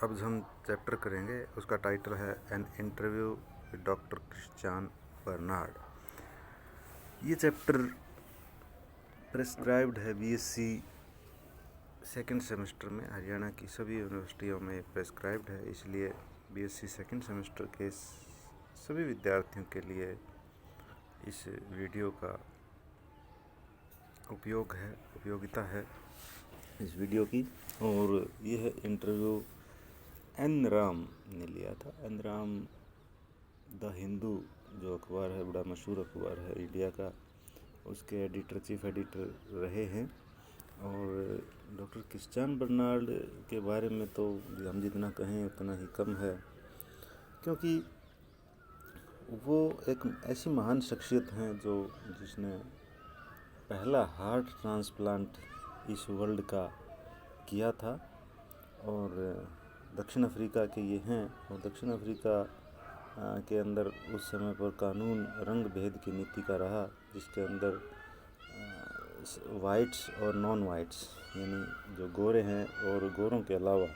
अब हम चैप्टर करेंगे, उसका टाइटल है an interview with doctor Christian Barnard. ये चैप्टर प्रेस्क्राइब्ड है बीएससी सेकेंड सेमेस्टर में। हरियाणा की सभी यूनिवर्सिटियों में प्रेस्क्राइब्ड है, इसलिए बीएससी सेकेंड सेमेस्टर के सभी विद्यार्थियों के लिए इस वीडियो का उपयोगिता है इस वीडियो की। और यह इंटरव्यू एन राम ने लिया था। एन राम द हिंदू जो अखबार है, बड़ा मशहूर अखबार है इंडिया का, उसके चीफ एडिटर रहे हैं। और डॉक्टर क्रिश्चियन बर्नार्ड के बारे में तो हम जितना कहें उतना ही कम है, क्योंकि वो एक ऐसी महान शख्सियत हैं जिसने पहला हार्ट ट्रांसप्लांट इस वर्ल्ड का किया था। और दक्षिण अफ्रीका के ये हैं। और दक्षिण अफ्रीका के अंदर उस समय पर कानून रंग भेद की नीति का रहा, जिसके अंदर वाइट्स और नॉन वाइट्स, यानी जो गोरे हैं और गोरों के अलावा,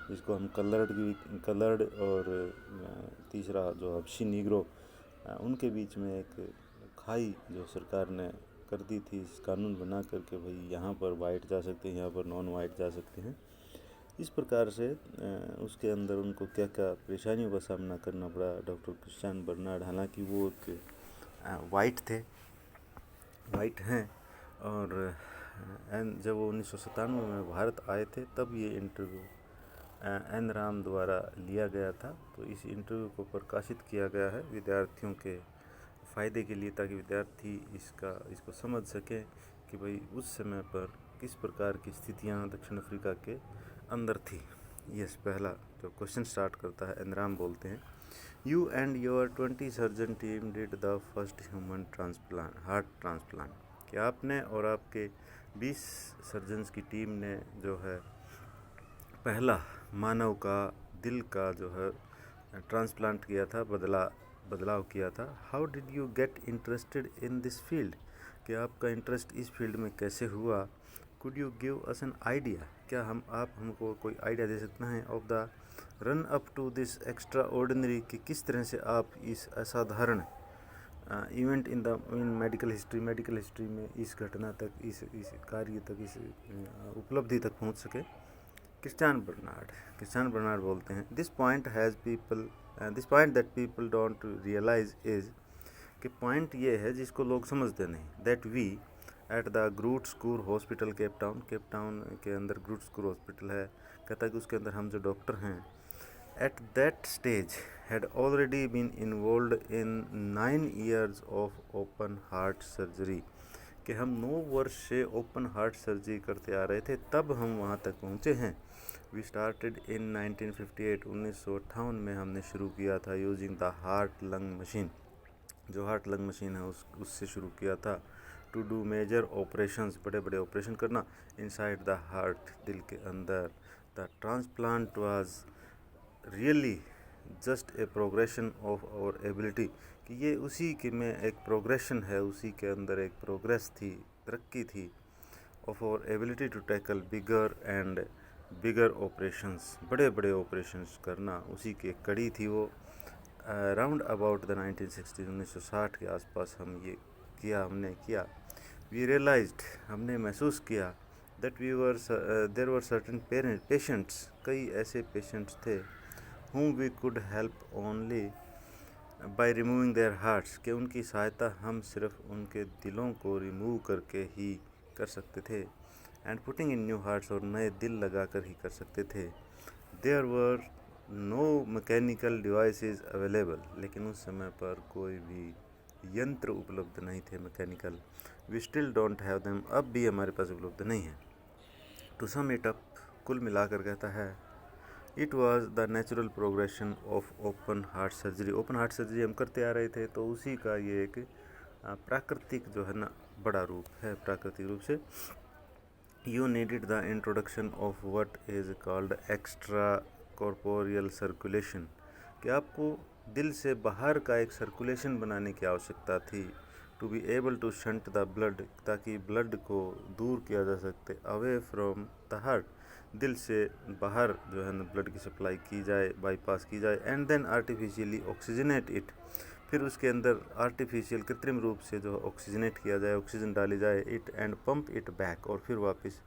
जिसको हम कलर्ड और तीसरा जो हबशी नीग्रो, उनके बीच में एक खाई जो सरकार ने कर दी थी इस कानून बना करके, भाई यहाँ पर वाइट जा सकते हैं, यहाँ पर नॉन वाइट जा सकते हैं। इस प्रकार से उसके अंदर उनको क्या क्या परेशानियों का सामना करना पड़ा डॉक्टर क्रिश्चियन बर्नार्ड। हालांकि वो एक वाइट हैं। और जब वो 1997 में भारत आए थे, तब ये इंटरव्यू एन राम द्वारा लिया गया था। तो इस इंटरव्यू को प्रकाशित किया गया है विद्यार्थियों के फ़ायदे के लिए, ताकि विद्यार्थी इसको समझ सकें कि भाई उस समय पर किस प्रकार की स्थितियां दक्षिण अफ्रीका के अंदर थी। ये पहला जो क्वेश्चन स्टार्ट करता है, एन राम बोलते हैं, you and your 20 surgeon team did the first human heart transplant. कि आपने और आपके 20 सर्जन्स की टीम ने जो है पहला मानव का दिल का जो है ट्रांसप्लांट किया था, बदलाव किया था। How did you get interested in this field. कि आपका इंटरेस्ट इस फील्ड में कैसे हुआ। Could you give us an idea. क्या आप हमको कोई आइडिया दे सकते हैं of the run up to this extraordinary, कि किस तरह से आप इस असाधारण इवेंट इन मेडिकल हिस्ट्री में इस घटना तक, इस कार्य तक, इस उपलब्धि तक पहुंच सके। क्रिश्चियन बर्नार्ड बोलते हैं, this point that people don't realize is, कि पॉइंट ये है जिसको लोग समझते नहीं, that we at the Groote Schuur hospital Cape Town के अंदर ग्रूट स्कूल हॉस्पिटल है, कहता है कि उसके अंदर हम जो डॉक्टर हैं at that stage had already been involved in 9 years of open heart surgery। कि हम 9 वर्ष से ओपन हार्ट सर्जरी करते आ रहे थे, तब हम वहाँ तक पहुँचे हैं। वी स्टार्टेड इन 1958 में हमने शुरू किया था using the heart lung machine. जो हार्ट लंग मशीन है उससे शुरू किया था। टू डू मेजर ऑपरेशंस, बड़े ऑपरेशन करना इनसाइड द हार्ट, दिल के अंदर। The transplant was really just a progression of our ability. कि ये उसी के में एक प्रोग्रेशन है, उसी के अंदर एक प्रोग्रेस थी, तरक्की थी, of our ability to tackle bigger operations, बड़े ऑपरेशंस करना, उसी की एक कड़ी थी वो। अराउंड अबाउट द 1960 के आसपास हमने किया। वी रियलाइज्ड, हमने महसूस किया, that there were certain patients, कई ऐसे पेशेंट्स थे, whom we could help only by removing their hearts, कि उनकी सहायता हम सिर्फ उनके दिलों को रिमूव करके ही कर सकते थे, and putting in new hearts, और नए दिल लगा कर ही कर सकते थे। There were no mechanical devices available, लेकिन उस समय पर कोई भी यंत्र उपलब्ध नहीं थे mechanical. We still don't have them, अब भी हमारे पास उपलब्ध नहीं है। टू सम इट अप, कुल मिलाकर कहता है, it was the natural progression of open heart surgery. Open heart surgery हम करते आ रहे थे, तो उसी का ये एक प्राकृतिक जो है ना बड़ा रूप है, प्राकृतिक रूप से। You needed the introduction of what is called extra corporeal circulation, कि आपको दिल से बाहर का एक सर्कुलेशन बनाने की आवश्यकता थी। To be able to shunt the blood, ताकि ब्लड को दूर किया जा सकते, अवे फ्रॉम द हार्ट, दिल से बाहर जो है ना ब्लड की सप्लाई की जाए, बाईपास की जाए, and then artificially oxygenate it, फिर उसके अंदर आर्टिफिशियल कृत्रिम रूप से जो ऑक्सीजनेट किया जाए, ऑक्सीजन डाली जाए it, and pump it back, और फिर वापस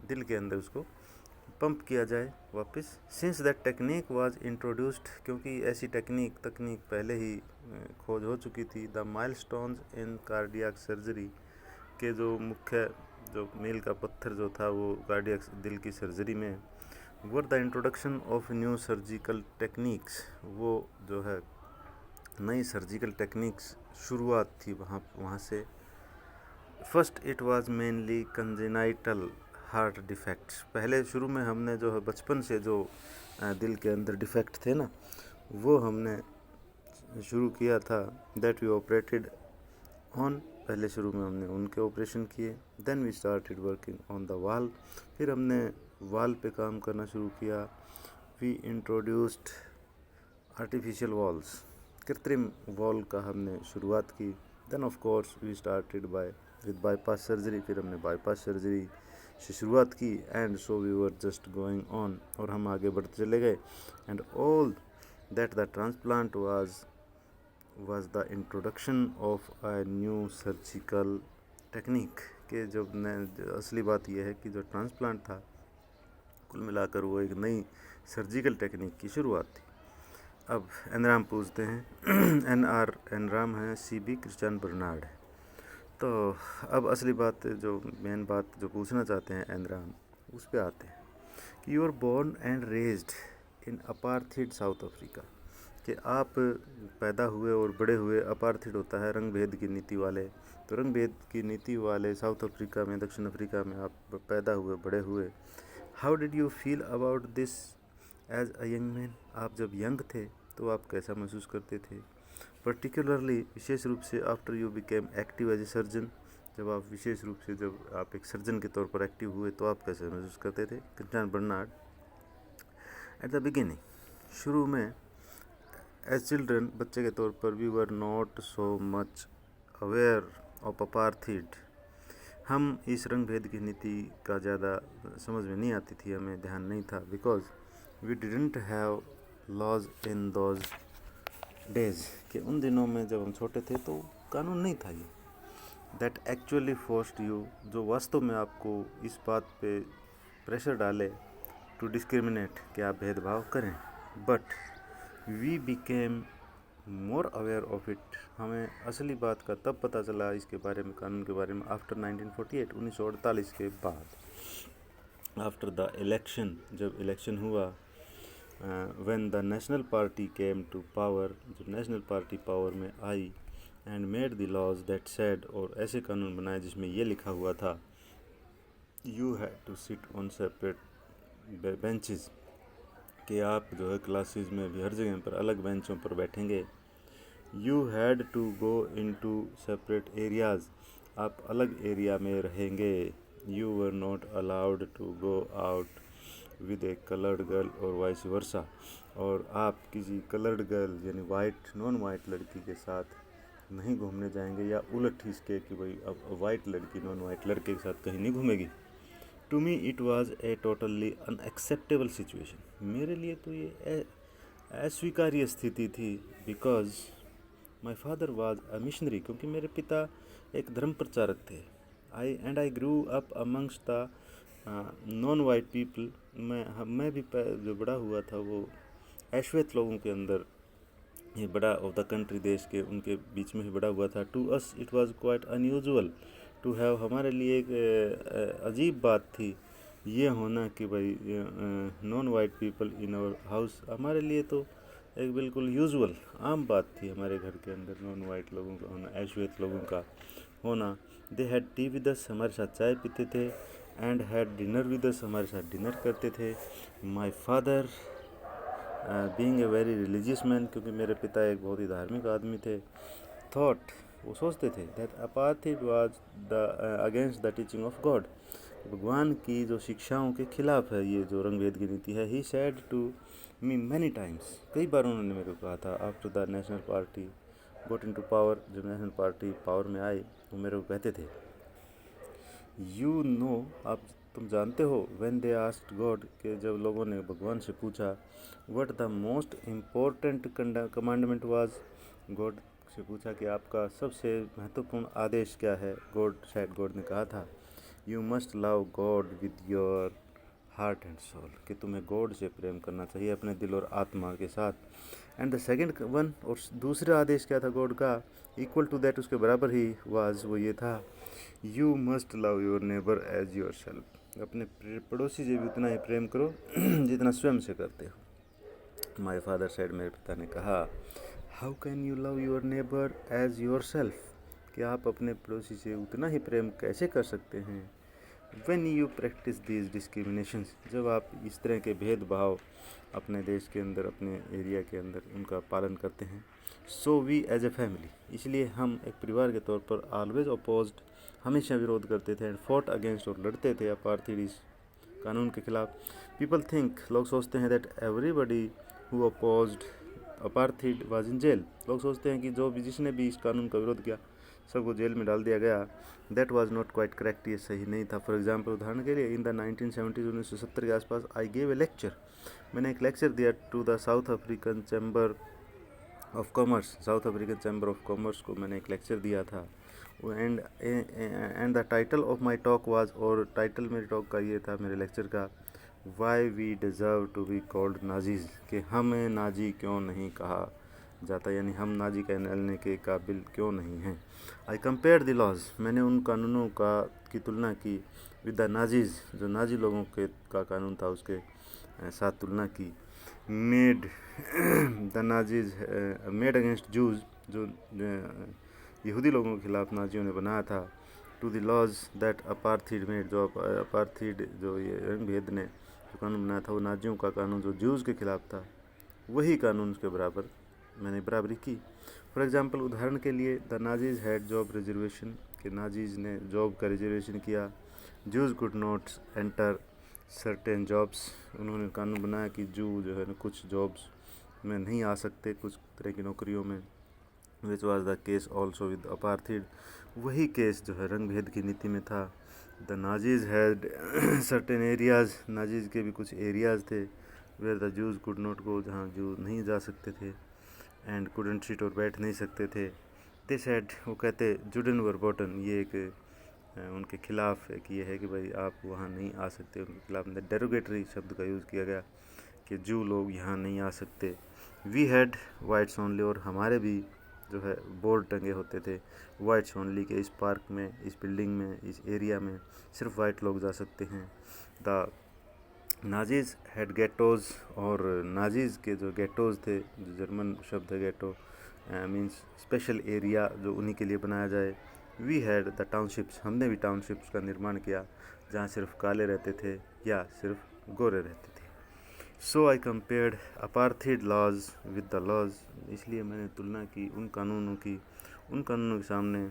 दिल के अंदर उसको पंप किया जाए वापस। Since that technique was introduced, क्योंकि ऐसी तकनीक पहले ही खोज हो चुकी थी। The milestones in cardiac surgery के जो मुख्य जो मील का पत्थर जो था वो कार्डियक दिल की सर्जरी में were the introduction of new surgical techniques, वो जो है नई सर्जिकल टेक्निक्स शुरुआत थी वहाँ से। First it was mainly congenital heart defects, पहले शुरू में हमने जो है बचपन से जो दिल के अंदर डिफेक्ट थे ना वो हमने शुरू किया था। दैट वी ऑपरेटेड ऑन, पहले शुरू में हमने उनके ऑपरेशन किए। Then we started working on the valve, फिर हमने वाल पे काम करना शुरू किया। वी इंट्रोड्यूस्ड आर्टिफिशियल वॉल्स, कृत्रिम वॉल का हमने शुरुआत की। Then of course we started with bypass surgery, फिर हमने बाईपास सर्जरी से शुरुआत की। And so we were just going on, और हम आगे बढ़ते चले गए। And all that the transplant was the introduction of a new surgical technique, कि जब असली बात यह है कि जो ट्रांसप्लांट था कुल मिलाकर वो एक नई सर्जिकल टेक्निक की शुरुआत थी। अब एनराम पूछते हैं एनराम है, CB क्रिश्चियन बर्नार्ड है। तो अब असली बात, जो मेन बात जो पूछना चाहते हैं एनराम, उस पे आते हैं कि you are born and raised in apartheid South Africa, कि आप पैदा हुए और बड़े हुए, अपार्थाइड होता है रंग भेद की नीति वाले, तो रंग भेद की नीति वाले साउथ अफ्रीका में, दक्षिण अफ्रीका में आप पैदा हुए, बड़े हुए। How did you feel about this as a young man, आप जब यंग थे तो आप कैसा महसूस करते थे? पर्टिकुलरली, विशेष रूप से after you became active as a surgeon, जब आप विशेष रूप से जब आप एक सर्जन के तौर पर एक्टिव हुए तो आप कैसे महसूस करते थे? Christian Barnard, at the beginning, शुरू में, एज चिल्ड्रन, बच्चे के तौर पर, we were not so much aware of apartheid, हम इस रंग भेद की नीति का ज़्यादा समझ में नहीं आती थी, हमें ध्यान नहीं था। Because we didn't have laws in those days, कि उन दिनों में जब हम छोटे थे तो कानून नहीं था ये। दैट एक्चुअली फोर्स्ड यू, जो वास्तव में आपको इस बात पे प्रेशर डाले टू डिस्क्रिमिनेट, कि आप भेदभाव करें। But we became more aware of it, हमें असली बात का तब पता चला इसके बारे में, कानून के बारे में, आफ्टर 1948, 1948 के बाद, आफ्टर द इलेक्शन, जब इलेक्शन हुआ, when the national party came to power, जब नेशनल पार्टी पावर में आई, and made the laws that said, और ऐसे कानून बनाए जिसमें ये लिखा हुआ था, you had to sit on separate benches, कि आप जो है क्लासेस में भी हर जगह पर अलग बेंचों पर बैठेंगे। You had to go into separate areas, आप अलग एरिया में रहेंगे। You were not allowed to go out with a coloured girl और वाइस वर्सा, और आप किसी कलर्ड गर्ल यानी वाइट नॉन वाइट लड़की के साथ नहीं घूमने जाएंगे, या उलट इसके कि भाई अब वाइट लड़की नॉन वाइट लड़के के साथ कहीं नहीं घूमेगी। To me it was a totally unacceptable situation, मेरे लिए तो ये अस्वीकार्य स्थिति थी। Because my father was a missionary, क्योंकि मेरे पिता एक धर्म प्रचारक थे। I grew up amongst the non white people, मैं भी जो बड़ा हुआ था वो अश्वेत लोगों के अंदर, ये बड़ा ऑफ द कंट्री, देश के, उनके बीच में ही बड़ा हुआ था। To us it was quite unusual to have, हमारे लिए एक अजीब बात थी ये होना कि भाई non white people in our house, हमारे लिए तो एक बिल्कुल यूजुअल आम बात थी हमारे घर के अंदर नॉन वाइट लोगों का होना, अश्वेत लोगों का होना। They had T with us, हमारे साथ चाय पीते थे। And had dinner with us, हमारे साथ डिनर करते थे। My father being a very religious man, क्योंकि मेरे पिता एक बहुत ही धार्मिक आदमी थे, थॉट, वो सोचते थे, that apartheid was the against the teaching of God, भगवान की जो शिक्षाओं के खिलाफ है ये जो रंग भेद की नीति है। He said to me many times, कई बार उन्होंने मेरे को कहा था। After the national Party got into power, जब नेशनल पार्टी पावर में आई, वो मेरे को कहते थे, यू नो, आप तुम जानते हो व्हेन दे आस्क्ड गॉड, के जब लोगों ने भगवान से पूछा what the most important commandment was, God से पूछा कि आपका सबसे महत्वपूर्ण आदेश क्या है, गॉड ने कहा था you must love God with your heart and soul, कि तुम्हें गॉड से प्रेम करना चाहिए अपने दिल और आत्मा के साथ। एंड द सेकंड वन, और दूसरा आदेश क्या था गॉड का, इक्वल टू दैट, उसके बराबर ही वाज, वो ये था you must love your neighbour as yourself, अपने पड़ोसी से भी उतना ही प्रेम करो जितना स्वयं से करते हो। माई फादर सेड, मेरे पिता ने कहा how can you love your neighbour as yourself, कि आप अपने पड़ोसी से उतना ही प्रेम कैसे कर सकते हैं। When you practice these discriminations, जब आप इस तरह के भेदभाव अपने देश के अंदर, अपने एरिया के अंदर उनका पालन करते हैं, so we as a family, इसलिए हम एक परिवार के तौर पर always opposed, हमेशा विरोध करते थे, and fought against, और लड़ते थे apartheid कानून के खिलाफ। People think, लोग सोचते हैं that everybody who opposed apartheid was in jail, लोग सोचते हैं कि जिसने भी इस कानून का विरोध किया सबको जेल में डाल दिया गया। That was not quite correct, ये सही नहीं था। फॉर एग्जांपल, उदाहरण के लिए, इन द 1970 1970 के आसपास आई गेव ए लेक्चर, मैंने एक लेक्चर दिया to the South African Chamber of Commerce, South African Chamber of Commerce को मैंने एक लेक्चर दिया था। And the title of my talk was, और टाइटल मेरे टॉक का ये था, मेरे लेक्चर का, why we deserve to be called Nazis, कि हमें नाजी क्यों नहीं कहा जाता, यानी हम नाजी कहलाने के काबिल क्यों नहीं हैं। आई कंपेयर द लॉज, मैंने उन कानूनों की तुलना की विद द नाजीज, जो नाजी लोगों के का कानून था उसके साथ तुलना की। Made the Nazis made against Jews, जो यहूदी लोगों के खिलाफ नाजियों ने बनाया था। To the laws that apartheid made, जो अपार्थीड, जो ये रंगभेद ने जो कानून बनाया था, वो नाजियों का कानून जो जूज़ के खिलाफ था, वही कानून उसके बराबर मैंने बराबरी की। फॉर एग्जांपल, उदाहरण के लिए, the Nazis had job reservation, के नाजीज ने जॉब का रिजर्वेशन किया। Jews could not enter certain jobs, उन्होंने कानून बनाया कि जू जो है ना कुछ जॉब्स में नहीं आ सकते, कुछ तरह की नौकरियों में। Which was the case also with apartheid, वही केस जो है रंग भेद की नीति में था। The Nazis had certain areas, Nazis के भी कुछ एरियाज़ थे where the Jews could not go, जहाँ जू नहीं जा सकते थे। एंड कुडंट सिट, और बैठ नहीं सकते थे। दे सेड, वो कहते जुडन वर बॉटन, ये एक उनके खिलाफ एक ये है कि भाई आप वहाँ नहीं आ सकते, उनके खिलाफ डेरोगेटरी शब्द का यूज़ किया गया कि जू लोग यहाँ नहीं आ सकते। वी हैड वाइट्स ओनली, और हमारे भी जो है बोर्ड टंगे होते थे वाइट्स ओनली, के इस पार्क में, इस बिल्डिंग में, इस एरिया में सिर्फ वाइट लोग जा सकते हैं। द नाजीज हैड गेटोज़, और नाजीज़ के जो गेटोज़ थे, जो जर्मन शब्द है गेटो, मीन्स स्पेशल एरिया जो उन्हीं के लिए बनाया जाए। वी हैड द टाउनशिप्स, हमने भी टाउनशिप्स का निर्माण किया जहाँ सिर्फ काले रहते थे या सिर्फ गोरे रहते थे। So I compared apartheid laws with the laws, इसलिए मैंने तुलना की उन कानूनों के सामने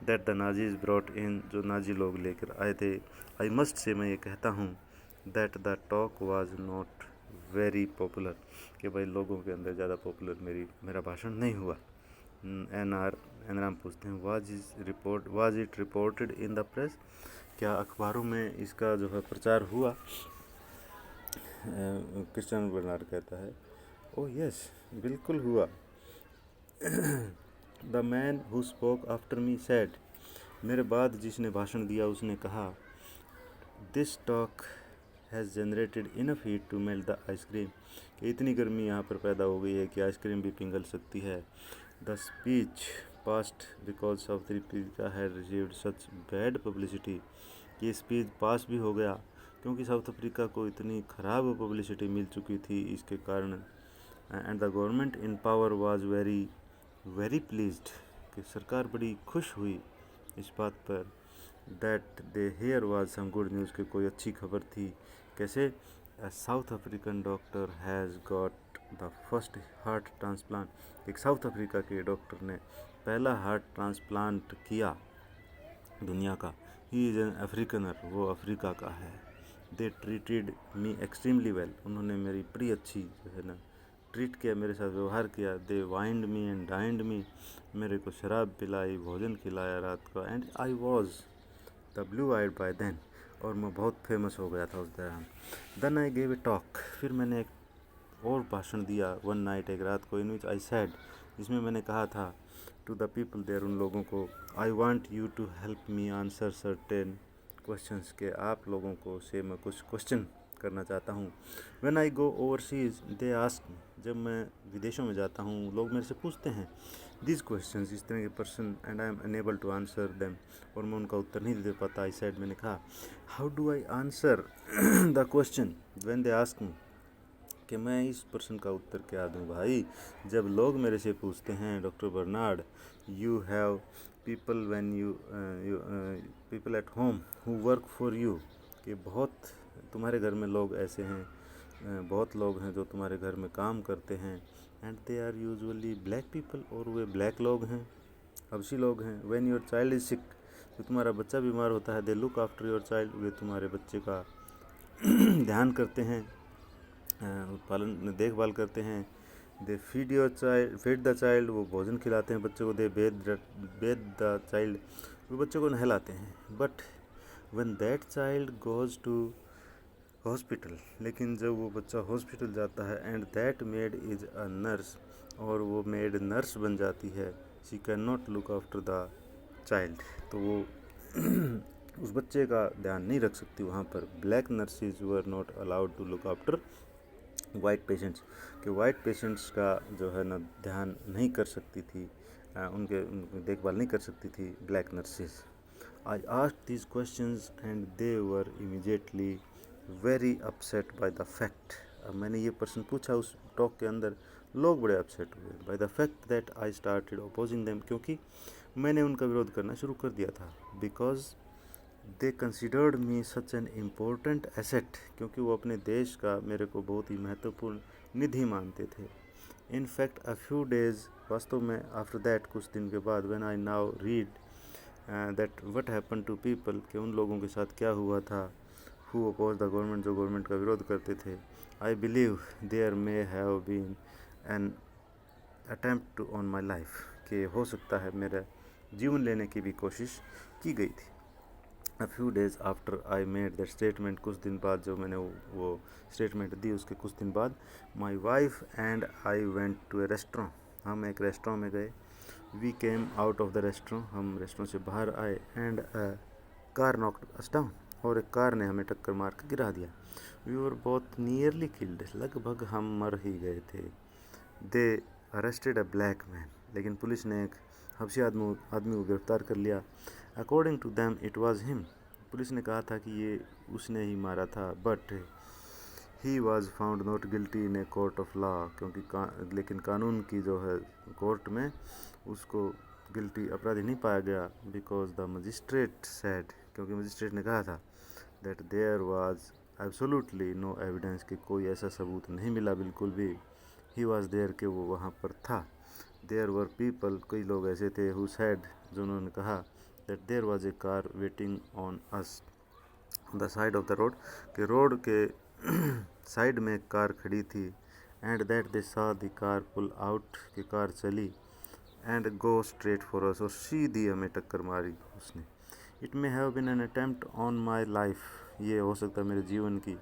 that the Nazis brought in, जो नाजी लोग लेकर आए थे। आई मस्ट से, मैं ये कहता हूँ, that the talk was not very popular, कि भाई लोगों के अंदर ज़्यादा पॉपुलर मेरा भाषण नहीं हुआ। एनराम पूछते हैं was it reported in the press, क्या अखबारों में इसका जो है प्रचार हुआ। क्रिश्चियन बर्नार्ड कहता है ओह यस, बिल्कुल हुआ। The man who spoke after me said, मेरे बाद जिसने भाषण दिया उसने कहा, this talk has generated enough heat to melt the ice cream, कि इतनी गर्मी यहाँ पर पैदा हो गई है कि आइसक्रीम भी पिघल सकती है। The speech past because south Africa had received such bad publicity, ये स्पीच पास भी हो गया क्योंकि साउथ अफ्रीका को इतनी ख़राब पब्लिसिटी मिल चुकी थी इसके कारण। And the government in power was very very pleased, कि सरकार बड़ी खुश हुई इस बात पर। That they here was some good news, के कोई अच्छी खबर थी। कैसे? A South African doctor has got the first heart transplant, एक साउथ अफ्रीका के डॉक्टर ने पहला हार्ट ट्रांसप्लांट किया दुनिया का। ही इज़ एन अफ्रीकनर, वो अफ्रीका का है। They treated me extremely well, उन्होंने मेरी बड़ी अच्छी जो है ना ट्रीट किया, मेरे साथ व्यवहार किया। दे वाइंड मी एंड डाइंड मी, मेरे को शराब पिलाई, भोजन खिलाया रात को। And I was the blue eyed boy then, और मैं बहुत फेमस हो गया था उस दौरान। Then I gave a talk, फिर मैंने एक और भाषण दिया वन नाइट, एक रात को, इन विच आई सेड, जिसमें मैंने कहा था टू द पीपल देयर, उन लोगों को, I want you to help me answer certain questions, के आप लोगों को से मैं कुछ क्वेश्चन करना चाहता हूँ। When I go overseas they ask, जब मैं विदेशों में जाता हूँ लोग मेरे से पूछते हैं दिस क्वेश्चंस, इस तरह के person, and I am unable to answer them, और मैं उनका उत्तर नहीं दे पाता। आई सेड, मैंने कहा, how do I answer the question when they ask me, कि मैं इस पर्सन का उत्तर क्या दूं भाई, जब लोग मेरे से पूछते हैं doctor Barnard, you have people when you people at home who work for you, कि बहुत तुम्हारे घर में लोग ऐसे हैं, बहुत लोग हैं जो तुम्हारे घर में काम करते हैं, and they are usually black people, और वे ब्लैक लोग हैं, हबशी लोग हैं। When your child is sick, जो तुम्हारा बच्चा बीमार होता है, they look after your child, वे तुम्हारे बच्चे का ध्यान करते हैं, पालन देखभाल करते हैं। दे फीड द चाइल्ड, वो भोजन खिलाते हैं बच्चे को। दे बेद द चाइल्ड, वो बच्चे को नहलाते हैं। But when that child goes to hospital, लेकिन जब वो बच्चा हॉस्पिटल जाता है, and that maid is a nurse, और वो मेड नर्स बन जाती है, she can not look after the child, तो वो उस बच्चे का ध्यान नहीं रख सकती वहाँ पर। Black nurses were not allowed to look after white patients, कि वाइट पेशेंट्स का जो है ना ध्यान नहीं कर सकती थी, उनके देखभाल नहीं कर सकती थी black nurses. I asked these questions and they were immediately very upset by the fact, अब मैंने ये प्रश्न पूछा उस टॉक के अंदर, लोग बड़े अपसेट हुए by the fact that I started opposing them, क्योंकि मैंने उनका विरोध करना शुरू कर दिया था। Because they considered me such an important asset, क्योंकि वो अपने देश का मेरे को बहुत ही महत्वपूर्ण निधि मानते थे। In fact a few days, वास्तव में आफ्टर दैट, कुछ दिन के बाद, when I now read that what happen to people, कि उन लोगों के साथ क्या हुआ था, हु अपोज द गवर्नमेंट, जो गवर्नमेंट का विरोध करते थे, I believe there may have been an attempt to on my life, कि हो सकता है मेरा जीवन लेने की भी कोशिश की गई थी। अ few days after I made that statement, कुछ दिन बाद जो मैंने वो स्टेटमेंट दी, उसके कुछ दिन बाद, my wife and I went to a restaurant, हम एक रेस्टोरेंट में गए। We came out of the restaurant, हम रेस्टोरेंट से बाहर आए, and car knocked us down, और एक कार ने हमें टक्कर मार कर गिरा दिया। We were both nearly killed, लगभग हम मर ही गए थे। They arrested a black man, लेकिन पुलिस ने एक हबशी आदमी को गिरफ्तार कर लिया। According to them it was him, police ने कहा था कि ये उसने ही मारा था। But he was found not guilty in a court of law, क्योंकि लेकिन कानून की जो है कोर्ट में उसको गिल्टी, अपराधी नहीं पाया गया। बिकॉज द मजिस्ट्रेट सेड, क्योंकि मजिस्ट्रेट ने कहा था that there was absolutely no evidence, कि कोई ऐसा सबूत नहीं मिला बिल्कुल भी। ही वाज देयर, कि वो वहाँ पर था। देयर वर पीपल, कई लोग ऐसे थे, हु सेड, जिन्होंने कहा that there was a car waiting on us on the side of the road, कि रोड के साइड में एक कार खड़ी थी। And that they saw the car pull out, कि कार चली, and go straight for us, और सीधी हमें टक्कर मारी उसने। It may have been an attempt on my life, ये हो सकता है मेरे जीवन की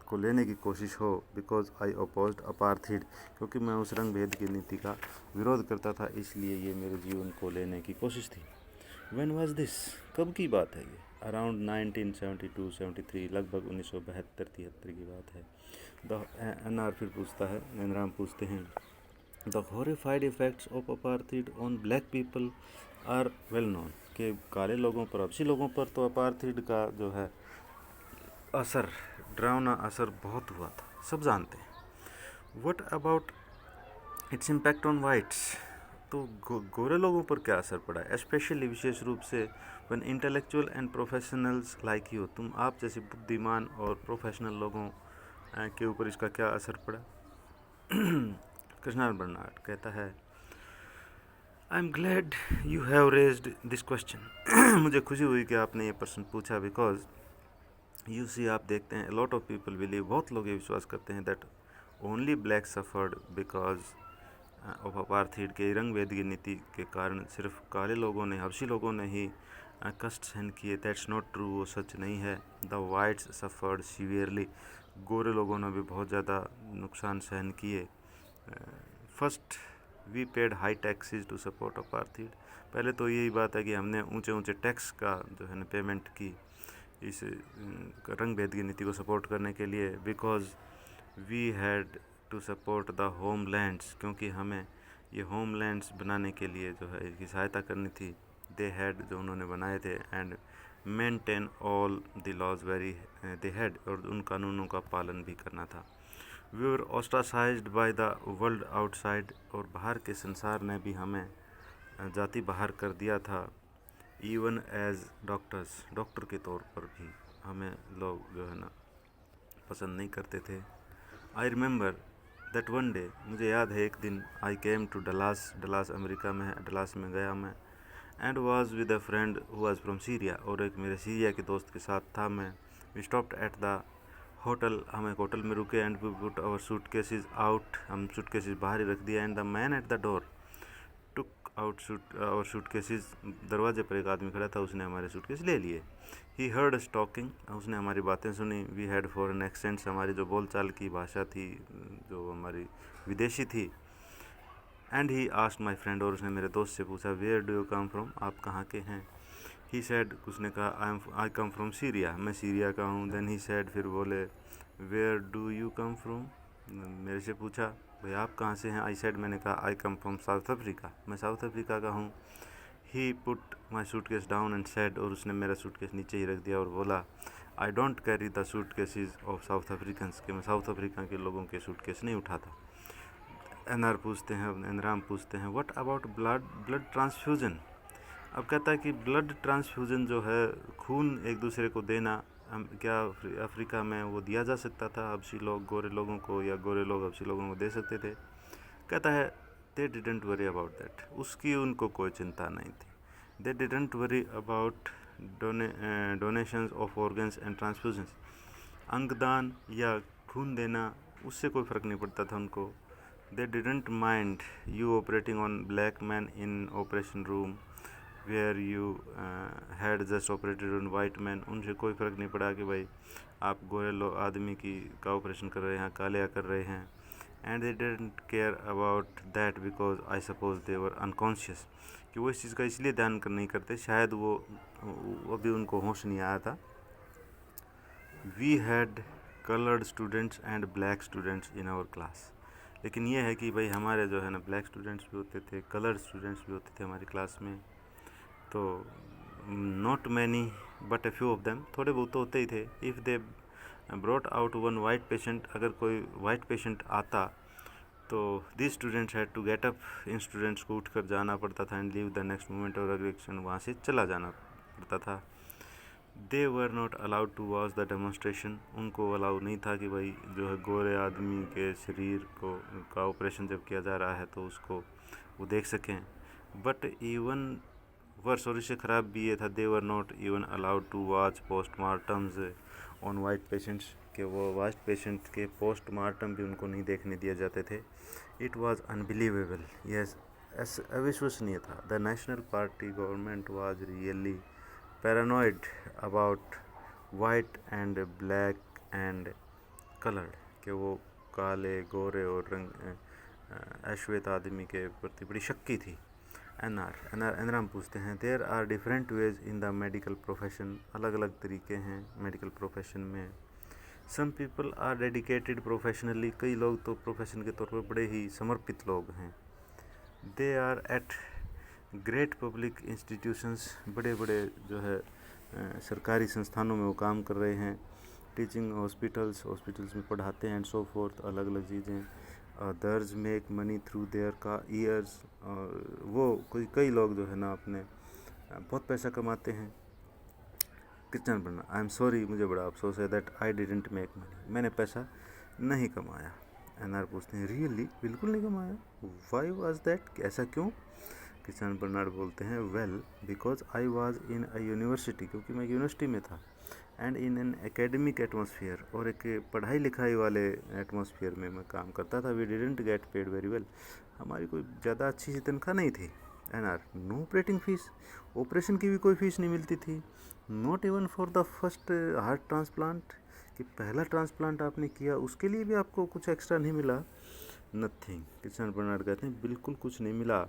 को लेने की कोशिश हो। बिकॉज आई अपोज्ड अपार्थीड, क्योंकि मैं उस रंग भेद की नीति का विरोध करता था, इसलिए ये मेरे जीवन को लेने की कोशिश थी। व्हेन वाज दिस, कब की बात है ये? अराउंड 1972-73, लगभग 1972-73 की बात है। द एनआर फिर पूछता है, नैनराम पूछते हैं, the horrified effects of apartheid on black people are well known, कि काले लोगों पर, हबशी लोगों पर तो अपार्थीड का जो है असर, डरावना असर बहुत हुआ था, सब जानते हैं। What about its impact on whites, तो गोरे लोगों पर क्या असर पड़ा है, स्पेशली, विशेष रूप से, when intellectual and professionals like you, तुम आप जैसे बुद्धिमान और प्रोफेशनल लोगों के ऊपर इसका क्या असर पड़ा। कृष्णा बर्नार्ड कहता है, I am glad you have raised this question, मुझे खुशी हुई कि आपने ये प्रश्न पूछा। बिकॉज यू सी, आप देखते हैं, लॉट ऑफ पीपल बिलीव, बहुत लोग ये विश्वास करते हैं, that only black suffered because of apartheid, के रंग भेद की नीति के कारण सिर्फ काले लोगों ने, हबशी लोगों ने ही कष्ट सहन किए। दैट्स नॉट ट्रू, वो सच नहीं है। द वाइट्स सफर्ड सीवियरली, गोरे लोगों ने भी बहुत ज़्यादा नुकसान सहन किए। First we paid high taxes to support apartheid, पहले तो यही बात है कि हमने ऊंचे ऊंचे टैक्स का जो है ना पेमेंट की इस रंग भेद की नीति को सपोर्ट करने के लिए। Because we had to support the homelands, क्योंकि हमें ये होमलैंड्स बनाने के लिए जो है इसकी सहायता करनी थी। दे हैड, जो उन्होंने बनाए थे, and maintain all the laws very they had, और उन कानूनों का पालन भी करना था। We were ostracised by the world outside, और बाहर के संसार ने भी हमें जाति बाहर कर दिया था। इवन एज डॉक्टर्स, डॉक्टर के तौर पर भी हमें लोग जो है ना पसंद नहीं करते थे। I remember that one day, मुझे याद है एक दिन, I came to Dallas, Dallas America में है, डलास में गया मैं, and was with a friend who was from Syria, और एक मेरे सीरिया के दोस्त के साथ था मैं। We stopped at the hotel, हम एक होटल में रुके, and we put our suitcases out, हम सूटकेसेस बाहर ही रख दिया, and the man at the door took out our suitcases, दरवाजे पर एक आदमी खड़ा था, उसने हमारे सूटकेस ले लिए। ही हर्ड अस टॉकिंग, उसने हमारी बातें सुनी। वी हैड फॉरेन एक्सेंट्स, हमारी जो बोलचाल की भाषा थी जो हमारी विदेशी थी। And he asked my friend, और उसने मेरे दोस्त से पूछा, where do you come from, आप कहाँ के हैं। ही सैड, उसने कहा आई कम फ्रॉम सीरिया, मैं सीरिया का हूँ। देन ही सैड, फिर बोले, where do you come from, मेरे से पूछा भाई आप कहाँ से हैं। आई सैड, मैंने कहा I come from South Africa, मैं साउथ अफ्रीका का हूँ। He put my suitcase down and said, और उसने मेरा सूटकेस नीचे ही रख दिया और बोला, I don't carry the suitcases of south Africans, के मैं साउथ अफ्रीका के लोगों के सूटकेस नहीं उठाता। एनआर पूछते हैं, एनराम पूछते हैं, व्हाट अबाउट ब्लड ट्रांसफ्यूजन। अब कहता है कि ब्लड ट्रांसफ्यूजन जो है, खून एक दूसरे को देना, हम क्या अफ्रीका में वो दिया जा सकता था हबशी लोग गोरे लोगों को, या गोरे लोग हबशी लोगों को दे सकते थे। कहता है they didn't worry about that, उसकी उनको कोई चिंता नहीं थी। They didn't worry about donations of organs and transfusions, अंगदान या खून देना, उससे कोई फ़र्क नहीं पड़ता था उनको। They didn't mind you operating on black man in operation room where you had just operated on white man, उनसे कोई फ़र्क नहीं पड़ा कि भाई आप गोरे आदमी का ऑपरेशन कर रहे हैं, काले कर रहे हैं। And they didn't care about that because I suppose they were unconscious, कि वो इस चीज़ का इसलिए ध्यान नहीं करते, शायद वो अभी उनको होश नहीं आया था। We had coloured students and black students in our class, लेकिन ये है कि भाई हमारे जो है ना ब्लैक स्टूडेंट्स भी होते थे, कलर्ड स्टूडेंट्स भी होते थे हमारी क्लास में। तो not many but a few of them, थोड़े बहुत तो होते ही थे। If they brought out one white patient, अगर कोई वाइट पेशेंट आता तो this students had to get up, इन स्टूडेंट्स को उठकर जाना पड़ता था, and leave the next moment, और अगले क्षण वहाँ से चला जाना पड़ता था। They were not allowed to watch the demonstration, उनको अलाउ नहीं था कि भाई जो है गोरे आदमी के शरीर का ऑपरेशन जब किया जा रहा है तो उसको वो देख सकें। बट इवन वर्स, और इससे ख़राब भी ये था, they were not even allowed to watch postmortems on white patients, के वो वाइट पेशेंट के पोस्टमार्टम भी उनको नहीं देखने दिए जाते थे। इट वॉज अनबिलीवेबल, यस, अविश्वसनीय था। The national party government was really paranoid about white and black and coloured, के वो काले गोरे और अश्वेत आदमी के प्रति बड़ी शक्की थी। एनराम पूछते हैं, there are different ways in the medical profession, अलग अलग तरीके हैं मेडिकल प्रोफेशन में। Some people are dedicated professionally, कई लोग तो प्रोफेशन के तौर पर बड़े ही समर्पित लोग हैं। They are at great public institutions, बड़े बड़े जो है सरकारी संस्थानों में वो काम कर रहे हैं। टीचिंग हॉस्पिटल्स में पढ़ाते हैं, एंड सो फोर्थ, अलग अलग चीज़ें। Others make money through their का ईयर्स, वो कई लोग जो है ना अपने बहुत पैसा कमाते हैं। क्रिश्चियन बनना, आई एम सॉरी, मुझे बड़ा अफसोस है, that I didn't make money, मैंने पैसा नहीं कमाया। एनआर पूछते हैं, रियली, बिल्कुल नहीं कमाया, वाई वाज दैट, ऐसा क्यों। क्रिश्चियन बर्नार्ड बोलते हैं, well because I was in a university, क्योंकि मैं यूनिवर्सिटी में था, and in an academic atmosphere, और एक पढ़ाई लिखाई वाले एटमॉस्फेयर में मैं काम करता था। We didn't get paid very well, हमारी कोई ज़्यादा अच्छी सी तनख्वाह नहीं थी। NR, no operating fees, operation की भी कोई फीस नहीं मिलती थी। Not even for the first heart transplant, कि पहला ट्रांसप्लांट आपने किया उसके लिए भी आपको कुछ एक्स्ट्रा नहीं मिला। नथिंग, किशन बर्नार्ड कहते हैं बिल्कुल कुछ नहीं मिला।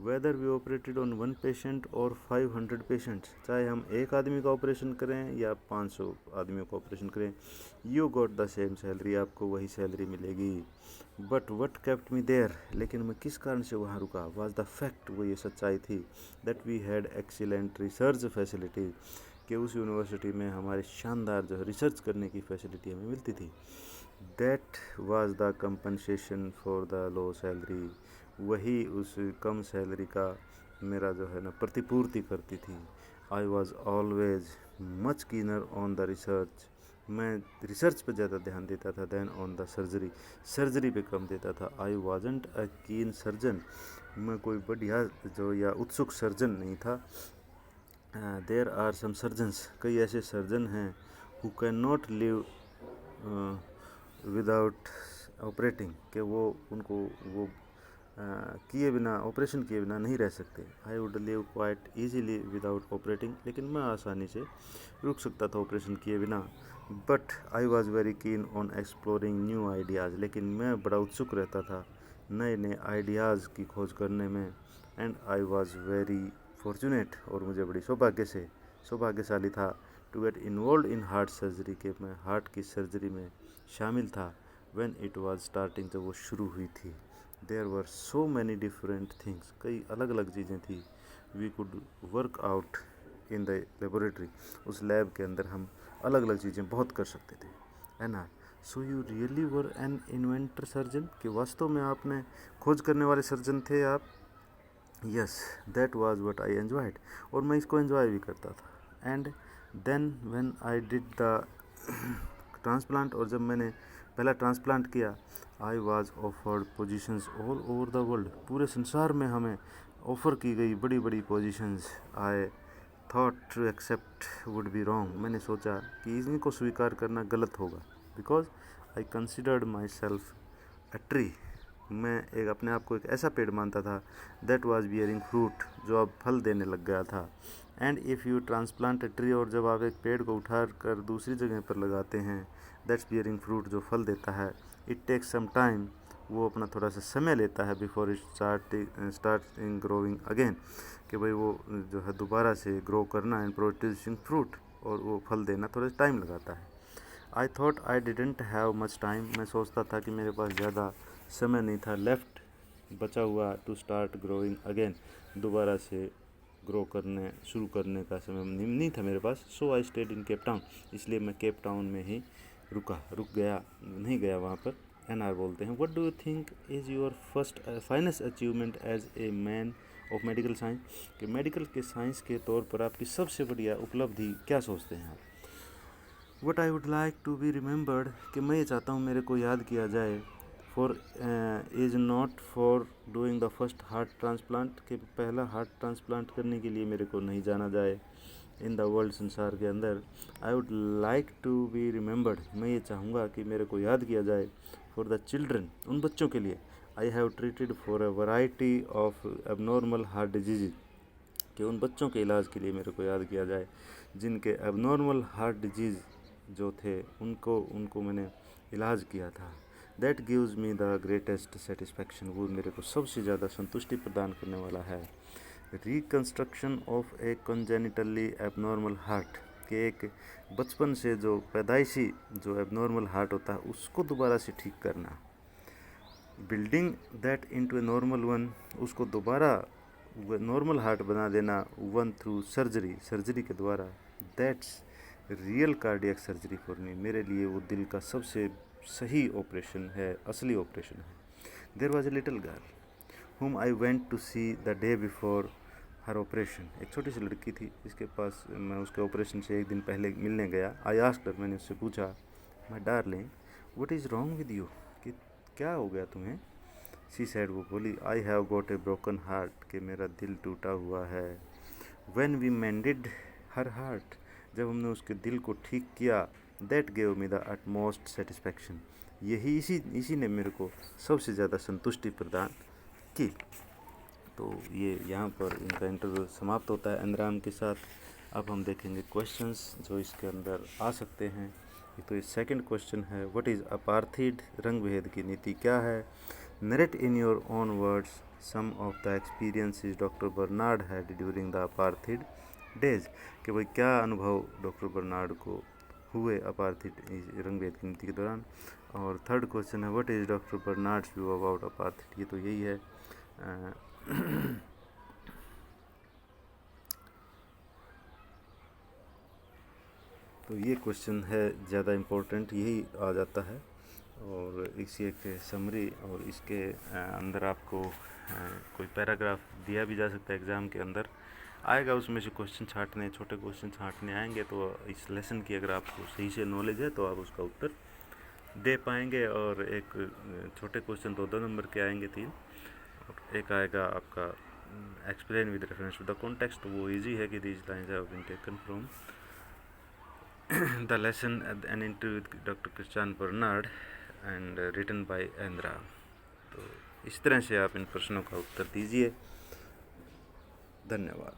Whether we operated on 1 patient और 500 पेशेंट्स, चाहे हम एक आदमी का ऑपरेशन करें या 500 आदमियों का ऑपरेशन करें, you got the same salary, आपको वही सैलरी मिलेगी। But what kept me there, लेकिन मैं किस कारण से वहाँ रुका, वाज द फैक्ट, वो ये सच्चाई थी, that we had excellent research facility, कि उस यूनिवर्सिटी में हमारे शानदार जो है रिसर्च करने की फैसिलिटी हमें मिलती थी। That was the compensation for the low salary, वही उस कम सैलरी का मेरा जो है ना प्रतिपूर्ति करती थी। I was always much keener on the research, मैं रिसर्च पे ज़्यादा ध्यान देता था then on the surgery, surgery पे कम देता था। आई वाजंट अ कीन सर्जन, मैं कोई बढ़िया जो या उत्सुक सर्जन नहीं था। देयर आर सम सर्जन्स, कई ऐसे सर्जन हैं who can not live without operating, कि वो उनको वो किए बिना, ऑपरेशन किए बिना नहीं रह सकते। I would live quite easily without operating, लेकिन मैं आसानी से रुक सकता था ऑपरेशन किए बिना। But I was very keen on exploring new ideas, लेकिन मैं बड़ा उत्सुक रहता था नए नए आइडियाज़ की खोज करने में। And I was very fortunate, और मुझे बड़ी सौभाग्यशाली था to get involve in heart surgery, के मैं हार्ट की सर्जरी में शामिल था। व्हेन इट वाज स्टार्टिंग, जब वो शुरू हुई थी। There were so many different things, कई अलग अलग चीज़ें थी। We could work out in the laboratory, उस लैब के अंदर हम अलग अलग चीज़ें बहुत कर सकते थे, है ना। So you really were N inventor surgeon, कि वास्तव में आपने खोज करने वाले सर्जन थे आप। Yes, that was what I enjoyed, और मैं इसको एंजॉय भी करता था। And then when I did the transplant, और जब मैंने पहला ट्रांसप्लांट किया, I was offered positions all over the world, पूरे संसार में हमें ऑफ़र की गई बड़ी बड़ी positions. I thought to accept would be wrong, मैंने सोचा कि इनको स्वीकार करना गलत होगा, because I considered myself a tree, मैं एक अपने आप को एक ऐसा पेड़ मानता था दैट वाज बियरिंग फ्रूट, जो अब फल देने लग गया था। And if you transplant a tree, और जब आप एक पेड़ को उठा कर दूसरी जगह पर लगाते हैं, दैट्स बियरिंग फ्रूट, जो फल देता है, इट टेक्स सम टाइम, वो अपना थोड़ा सा समय लेता है before it start in growing again, कि भाई वो जो है दोबारा से ग्रो करना एंड प्रोड्यूसिंग फ्रूट, और वो फल देना थोड़ा टाइम लगाता है। I thought I didn't have much time, मैं सोचता था कि मेरे पास ज़्यादा समय नहीं था लेफ़्ट, बचा हुआ, टू स्टार्ट ग्रोइंग अगेन, दोबारा से ग्रो करने शुरू करने का समय नहीं था मेरे पास। So I stayed in Cape Town, इसलिए मैं केप टाउन में ही रुक गया, नहीं गया वहाँ पर। NR बोलते हैं, what do you think is your first finest achievement as a man of medical science, कि मेडिकल के साइंस के तौर पर आपकी सबसे बढ़िया उपलब्धि क्या सोचते हैं आप। What I would like to be remembered, कि मैं ये चाहता हूँ मेरे को याद किया जाए, for is not for doing the first heart transplant, कि पहला हार्ट ट्रांसप्लांट करने के लिए मेरे को नहीं जाना जाए इन द वर्ल्ड, संसार के अंदर। I would like to be remembered, मैं ये चाहूँगा कि मेरे को याद किया जाए, फॉर द चिल्ड्रन, उन बच्चों के लिए, I have treated for a variety of abnormal heart disease, कि उन बच्चों के इलाज के लिए मेरे को याद किया जाए जिनके एबनॉर्मल हार्ट डिजीज़ जो थे, उनको मैंने इलाज किया था। That gives me the greatest satisfaction, वो मेरे को सबसे ज़्यादा संतुष्टि प्रदान करने वाला है। Reconstruction of a congenitally abnormal heart, के एक बचपन से जो पैदाइशी जो एबनॉर्मल हार्ट होता है उसको दोबारा से ठीक करना। Building that into a normal one, उसको दोबारा नॉर्मल हार्ट बना देना, वन थ्रू सर्जरी के द्वारा। That's real cardiac surgery for me, मेरे लिए वो दिल का सबसे सही ऑपरेशन है, असली ऑपरेशन है। There was a little girl whom I went to see the day before her operation, एक छोटी सी लड़की थी जिसके पास मैं उसके ऑपरेशन से एक दिन पहले मिलने गया। I asked her, मैंने उससे पूछा, my darling, what is wrong with you, कि क्या हो गया तुम्हें। She said, वो बोली, I have got a broken heart, कि मेरा दिल टूटा हुआ है। When we mended her heart, जब हमने उसके दिल को ठीक किया, that gave me the utmost satisfaction, यही इसी ने मेरे को सबसे ज़्यादा संतुष्टि प्रदान की। तो ये यहाँ पर इनका इंटरव्यू समाप्त होता है एंद्राम के साथ। अब हम देखेंगे क्वेश्चंस जो इसके अंदर आ सकते हैं। तो ये सेकंड क्वेश्चन है, व्हाट इज़ अपार्थिड, रंग भेद की नीति क्या है। Narrate in your own words some of the experiences doctor Barnard had during the apartheid days, कि भाई क्या अनुभव डॉक्टर बर्नार्ड को हुए अपार्थिड रंग भेद की नीति के दौरान। और थर्ड क्वेश्चन है, what is doctor Barnard's view about apartheid, ये तो यही है। तो ये क्वेश्चन है ज़्यादा इम्पोर्टेंट, यही आ जाता है। और इसी एक समरी और इसके अंदर आपको कोई पैराग्राफ दिया भी जा सकता है, एग्ज़ाम के अंदर आएगा, उसमें से क्वेश्चन छांटने, छोटे क्वेश्चन छांटने आएंगे। तो इस लेसन की अगर आपको सही से नॉलेज है तो आप उसका उत्तर दे पाएंगे। और एक छोटे क्वेश्चन 2 नंबर के आएंगे 3, और एक आएगा आपका explain with reference to the context, तो वो इजी है कि these lines have been taken from the lesson an interview with doctor Christiaan Barnard and written by Andra. तो इस तरह से आप इन प्रश्नों का उत्तर दीजिए। धन्यवाद।